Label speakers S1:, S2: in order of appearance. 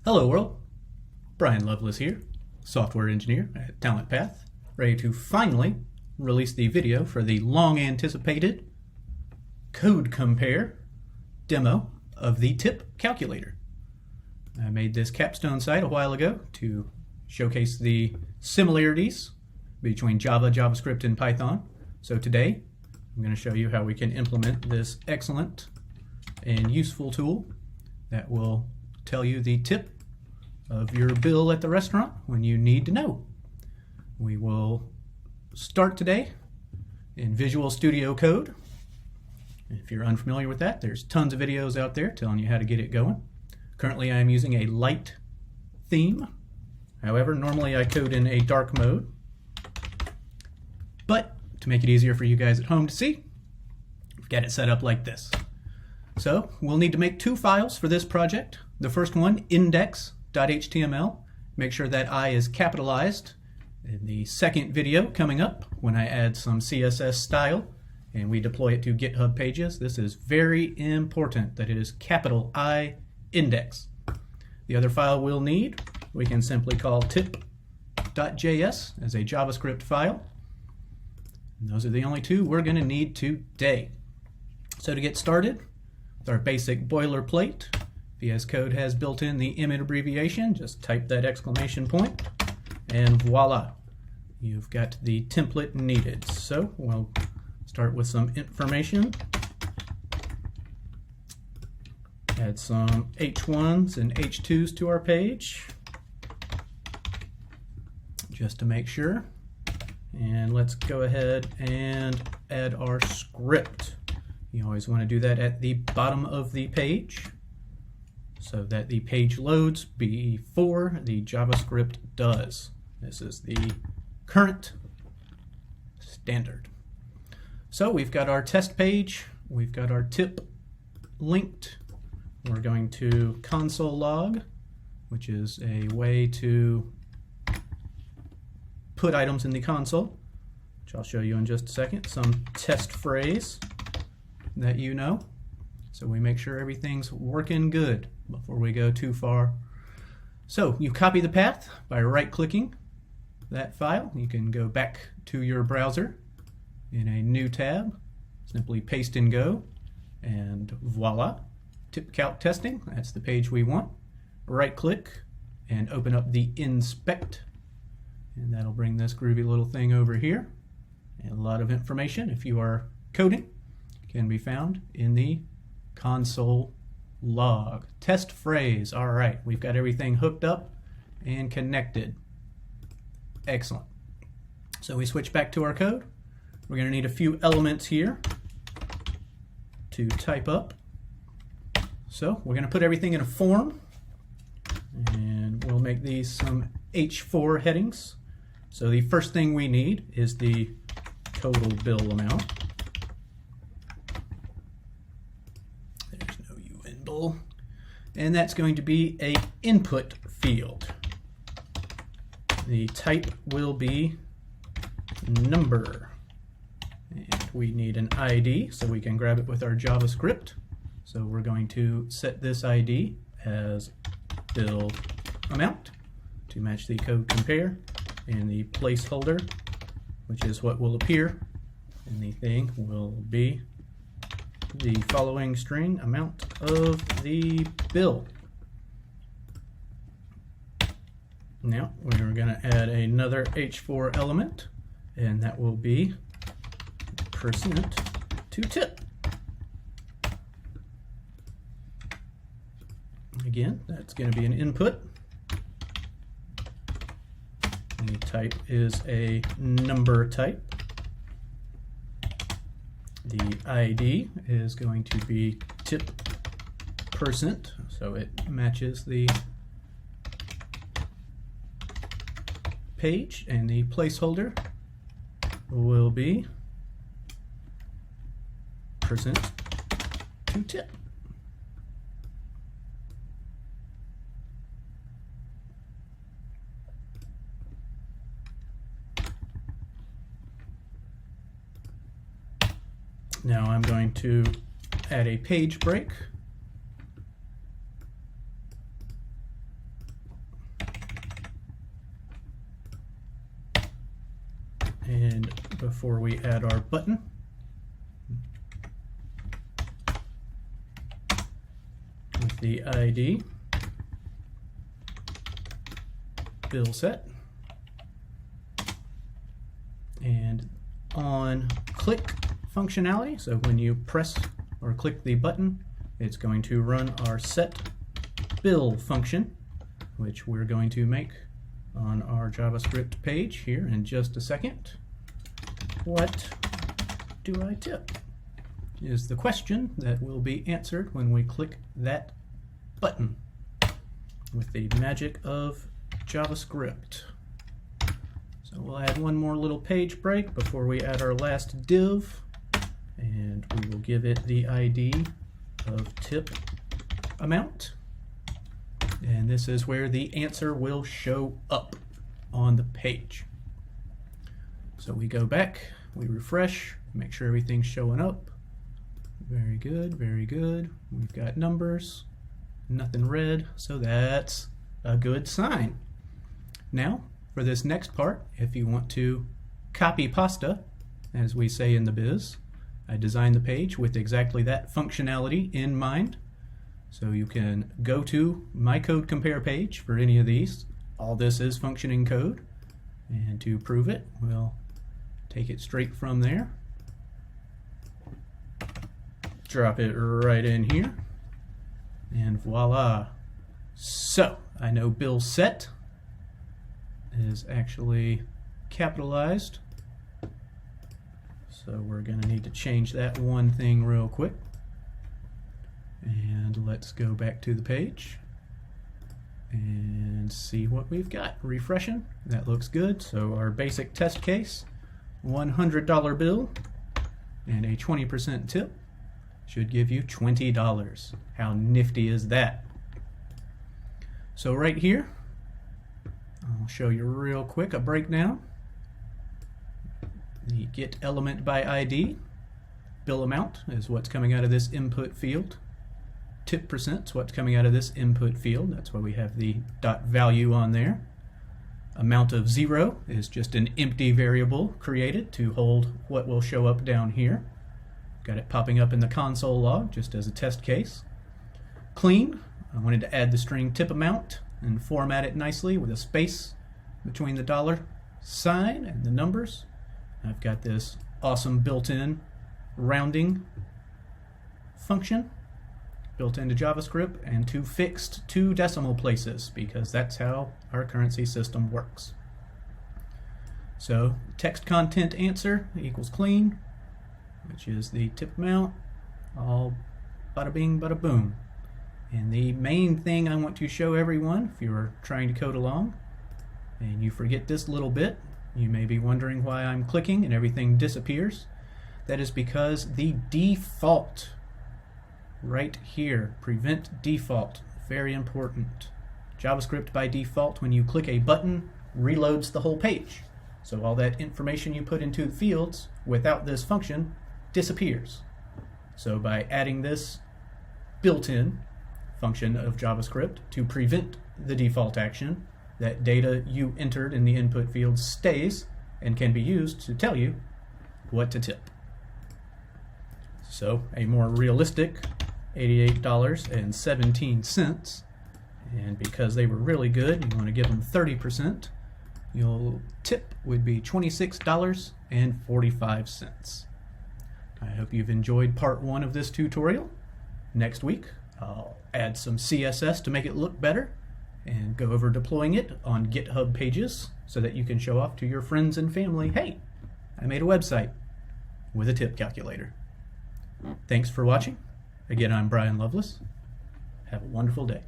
S1: Hello world, Brian Lovelace here, software engineer at Talent Path, ready to finally release the video for the long anticipated code compare demo of the tip calculator. I made this capstone site a while ago to showcase the similarities between Java, JavaScript, and Python. So today I'm going to show you how we can implement this excellent and useful tool that will tell you the tip of your bill at the restaurant when you need to know. We will start today in Visual Studio Code. If you're unfamiliar with that, there's tons of videos out there telling you how to get it going. Currently I'm using a light theme. However, normally I code in a dark mode. But to make it easier for you guys at home to see, we've got it set up like this. So we'll need to make two files for this project. The first one, index.html. Make sure that I is capitalized. In the second video coming up, when I add some CSS style and we deploy it to GitHub pages, this is very important that it is capital I index. The other file we'll need, we can simply call tip.js as a JavaScript file. And those are the only two we're going to need today. So to get started with our basic boilerplate, VS Code has built in the image abbreviation. Just type that exclamation point and voila, you've got the template needed. So we'll start with some information. Add some H1s and H2s to our page just to make sure. And let's go ahead and add our script. You always want to do that at the bottom of the page so that the page loads before the JavaScript does. This is the current standard. So we've got our test page, we've got our tip linked. We're going to console log, which is a way to put items in the console, which I'll show you in just a second. Some test phrase that you know, so we make sure everything's working good before we go too far. So you copy the path by right-clicking that file. You can go back to your browser in a new tab, simply paste and go, and voila, tip calc testing. That's the page we want. Right-click and open up the inspect, and that'll bring this groovy little thing over here. And a lot of information, if you are coding, can be found in the console log. Test phrase. All right, we've got everything hooked up and connected. Excellent. So we switch back to our code. We're going to need a few elements here to type up. So we're going to put everything in a form, and we'll make these some H4 headings. So the first thing we need is the total bill amount. There's no UN bill. And that's going to be an input field. The type will be number. And we need an ID so we can grab it with our JavaScript. So we're going to set this ID as bill amount to match the code compare, and the placeholder, which is what will appear in the thing, will be the following string amount of the bill. Now we're going to add another H4 element, and that will be percent to tip. Again, that's going to be an input. The type is a number type. The ID is going to be tip percent, so it matches the page, and the placeholder will be percent to tip. Now I'm going to add a page break And before we add our button, with the ID, bill set, and on click functionality, so when you press or click the button, it's going to run our set bill function, which we're going to make on our JavaScript page here in just a second. What do I tip? Is the question that will be answered when we click that button with the magic of JavaScript. So we'll add one more little page break before we add our last div, and we will give it the ID of tip amount. And this is where the answer will show up on the page. So we go back, we refresh, make sure everything's showing up. Very good, very good. We've got numbers, nothing red, so that's a good sign. Now, for this next part, if you want to copy pasta, as we say in the biz, I designed the page with exactly that functionality in mind. So you can go to my code compare page for any of these. All this is functioning code. And to prove it, we'll take it straight from there. Drop it right in here. And voila. So I know bill set is actually capitalized. So we're going to need to change that one thing real quick. And let's go back to the page and see what we've got. Refreshing, that looks good. So our basic test case, $100 bill and a 20% tip should give you $20. How nifty is that? So right here, I'll show you real quick a breakdown. The get element by ID, bill amount is what's coming out of this input field. Tip percent is what's coming out of this input field. That's why we have the dot value on there. Amount of 0 is just an empty variable created to hold what will show up down here. Got it popping up in the console log just as a test case. Clean, I wanted to add the string tip amount and format it nicely with a space between the dollar sign and the numbers. I've got this awesome built-in rounding function built into JavaScript, and two fixed 2 decimal places because that's how our currency system works. So text content answer equals clean, which is the tip amount, all bada bing bada boom. And the main thing I want to show everyone, if you're trying to code along and you forget this little bit, you may be wondering why I'm clicking and everything disappears. That is because the default right here, prevent default, very important. JavaScript by default, when you click a button, reloads the whole page. So all that information you put into the fields without this function disappears. So by adding this built-in function of JavaScript to prevent the default action, that data you entered in the input field stays and can be used to tell you what to tip. So a more realistic $88.17, and because they were really good, you want to give them 30%, your tip would be $26.45. I hope you've enjoyed part 1 of this tutorial. Next week I'll add some CSS to make it look better and go over deploying it on GitHub pages so that you can show off to your friends and family, hey, I made a website with a tip calculator. Thanks for watching. Again, I'm Brian Loveless. Have a wonderful day.